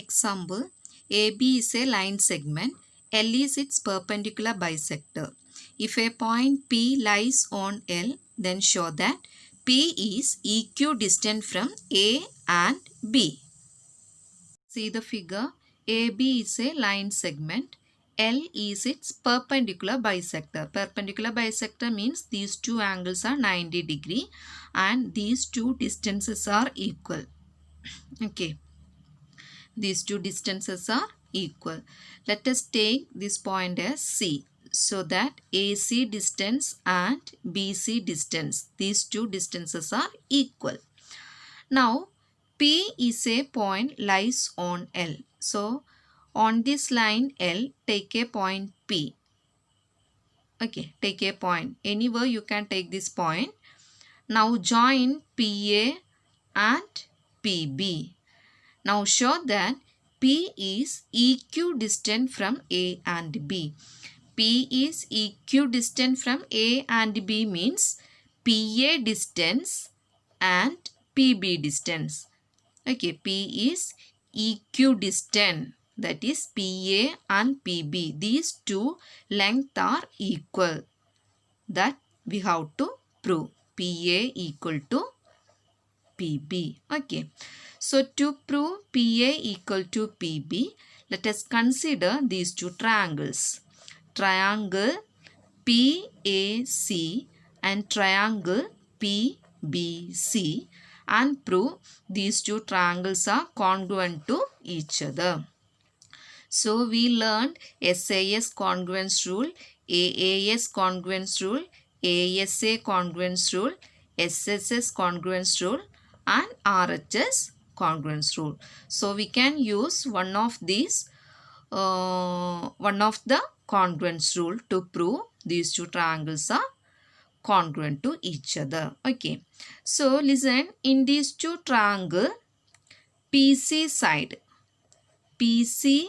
Example, AB is a line segment, L is its perpendicular bisector. If a point P lies on L, then show that P is equidistant from A and B. See the figure. AB is a line segment. L is its perpendicular bisector. Perpendicular bisector means these two angles are 90 degree and these two distances are equal. Okay. These two distances are equal. Let us take this point as C. So that AC distance and BC distance, these two distances are equal. Now, P is a point lies on L. So, on this line L, take a point P. Okay, take a point. Anywhere you can take this point. Now, join PA and PB. Now, show that P is equidistant from A and B. P is equidistant from A and B means PA distance and PB distance. Okay, P is equidistant, that is PA and PB. These two lengths are equal. That we have to prove. PA equal to PB. Okay. So, to prove PA equal to PB, let us consider these two triangles. Triangle PAC and triangle PBC, and prove these two triangles are congruent to each other. So, we learned SAS congruence rule, AAS congruence rule, ASA congruence rule, SSS congruence rule and RHS congruence rule. So, we can use one of the congruence rule to prove these two triangles are congruent to each other. Okay. So, listen, in these two triangles, PC side, PC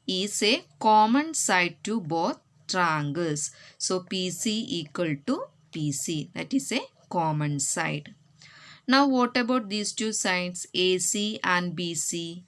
is a common side to both triangles. So, PC equal to PC, that is a common side. Now, what about these two sides, AC and BC?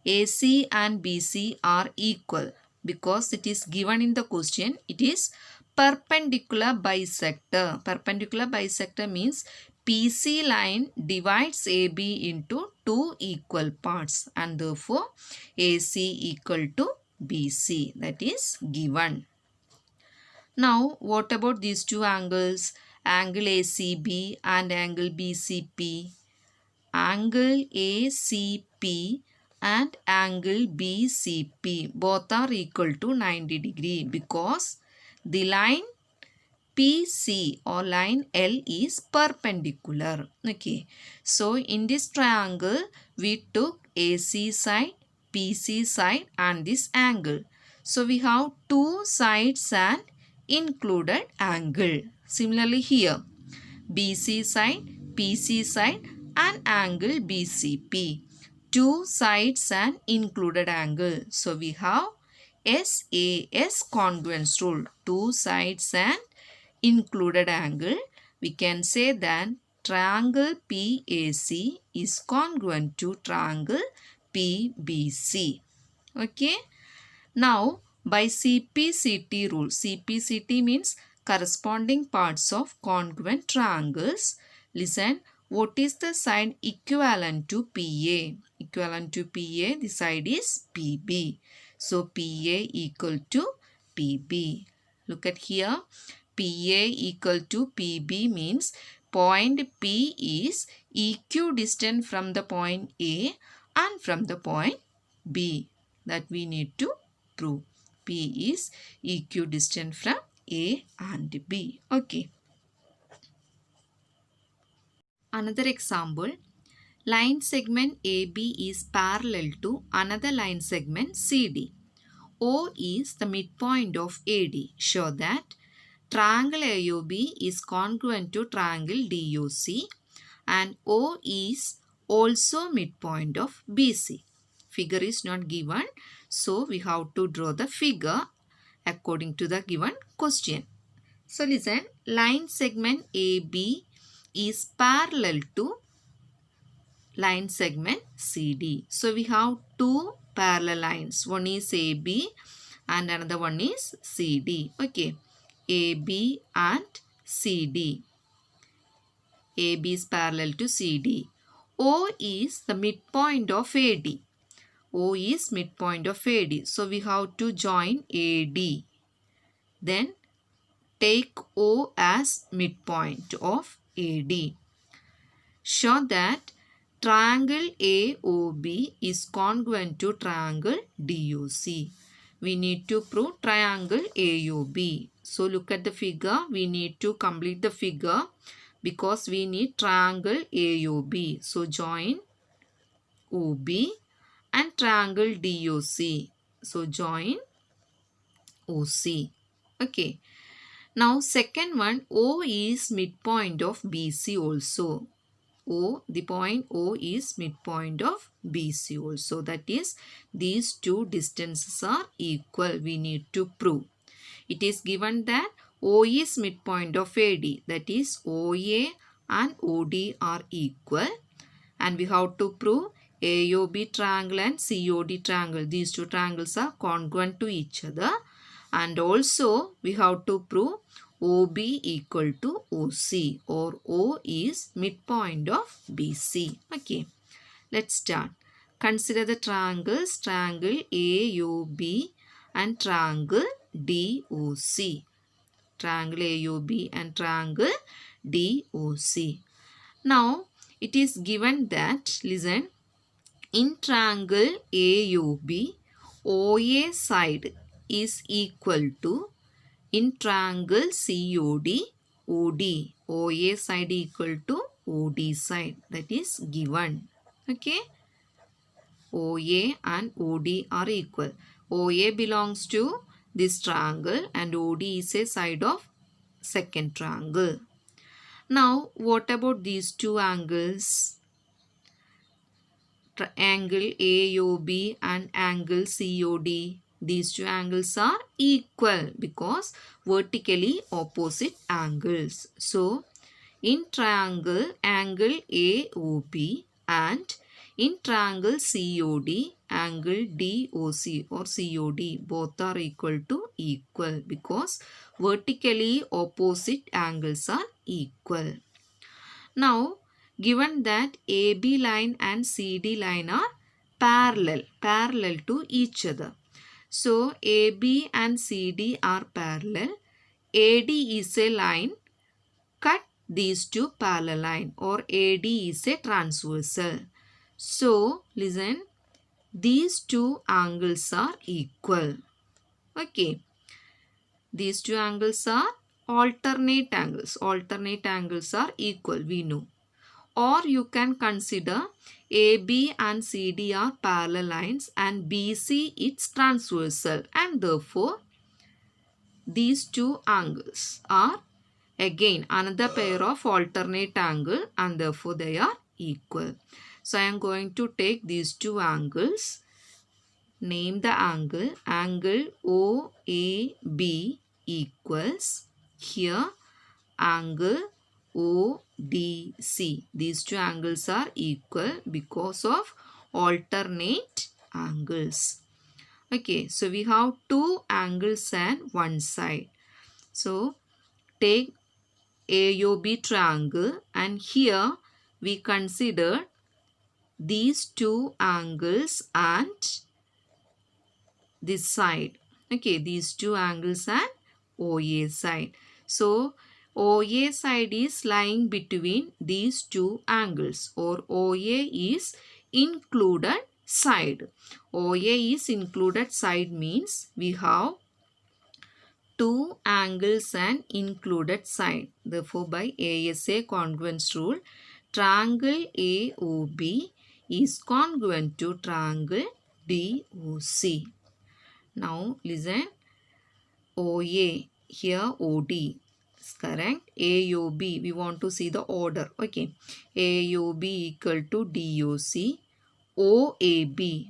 AC and BC are equal because it is given in the question. It is perpendicular bisector. Perpendicular bisector means PC line divides AB into two equal parts and therefore AC equal to BC, that is given. Now, what about these two angles? Angle ACB and angle BCP. Angle ACP and angle BCP both are equal to 90 degree because the line PC or line L is perpendicular. Okay. So, in this triangle, we took AC side, PC side and this angle. So, we have two sides and included angle. Similarly, here, BC side, PC side and angle BCP. Two sides and included angle. So, we have SAS congruence rule. Two sides and included angle. We can say that triangle PAC is congruent to triangle PBC. Okay. Now, by CPCT rule, CPCT means corresponding parts of congruent triangles. Listen, what is the side equivalent to PA? Equivalent to PA, the side is PB. So, PA equal to PB. Look at here. PA equal to PB means point P is equidistant from the point A and from the point B. That we need to prove. P is equidistant from A and B. Okay. Another example. Line segment AB is parallel to another line segment CD. O is the midpoint of AD. Show that triangle AOB is congruent to triangle DOC and O is also midpoint of BC. Figure is not given, so we have to draw the figure according to the given question. So listen, line segment AB is parallel to line segment CD. So we have two parallel lines. One is AB and another one is CD. Okay. AB and CD. AB is parallel to CD. O is the midpoint of AD. O is midpoint of AD. So we have to join AD. Then take O as midpoint of AD. Show that triangle AOB is congruent to triangle DOC. We need to prove triangle AOB. So look at the figure. We need to complete the figure because we need triangle AOB. So join OB and triangle DOC. So join OC. Okay. Now second one, O is midpoint of BC also. The point O is midpoint of BC also. That is, these two distances are equal. We need to prove. It is given that O is midpoint of AD. That is, OA and OD are equal. And we have to prove AOB triangle and COD triangle. These two triangles are congruent to each other. And also, we have to prove OB equal to OC, or O is midpoint of BC. Okay, let's start. Consider the triangles, triangle AOB and triangle DOC. Triangle AOB and triangle DOC. Now, it is given that, listen, in triangle AOB, OA side is equal to, in triangle COD, OD. OA side equal to OD side. That is given. Okay. OA and OD are equal. OA belongs to this triangle and OD is a side of second triangle. Now, what about these two angles? Angle AOB and angle COD. These two angles are equal because vertically opposite angles. So, in triangle, angle AOB and in triangle COD, angle DOC or COD, both are equal to equal because vertically opposite angles are equal. Now, given that AB line and CD line are parallel to each other. So, AB and CD are parallel. AD is a line, cut these two parallel line, or AD is a transversal. So, listen, these two angles are equal. Okay. These two angles are alternate angles. Alternate angles are equal, we know. Or you can consider AB and CD are parallel lines and BC is transversal, and therefore these two angles are again another pair of alternate angle and therefore they are equal. So I am going to take these two angles, name the angle, angle OAB equals here angle ODC. These two angles are equal because of alternate angles. Okay, so we have two angles and one side. So take AOB triangle and here we consider these two angles and this side. Okay, these two angles and OA side. So OA side is lying between these two angles, or OA is included side. OA is included side means we have two angles and included side. Therefore, by ASA congruence rule, triangle AOB is congruent to triangle DOC. Now, listen, OA, here OD. Correct. AOB, we want to see the order. Okay. AOB equal to DOC. OAB.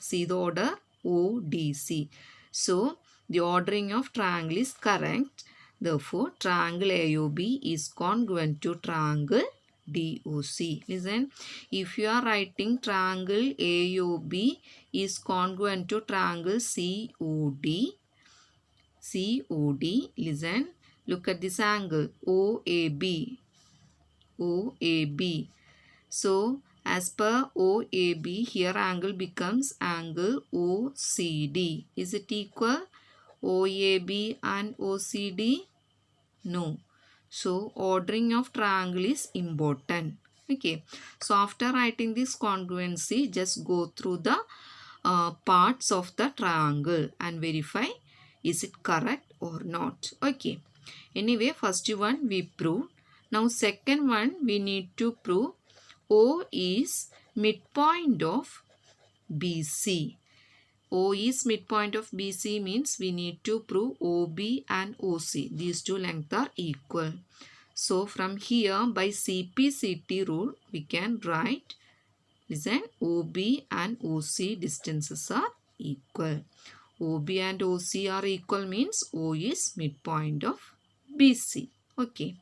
See the order? ODC. So, the ordering of triangle is correct. Therefore, triangle AOB is congruent to triangle DOC. Listen, if you are writing triangle AOB is congruent to triangle COD, listen, look at this angle OAB. So, as per OAB, here angle becomes angle OCD. Is it equal? OAB and OCD? No. So, ordering of triangle is important. Okay. So, after writing this congruency, just go through the parts of the triangle and verify is it correct or not. Okay. Anyway, first one we proved. Now, second one we need to prove O is midpoint of BC. O is midpoint of BC means we need to prove OB and OC. These two lengths are equal. So from here by CP/CT rule we can write, listen, OB and OC distances are equal. OB and OC are equal means O is midpoint of BC. Okay.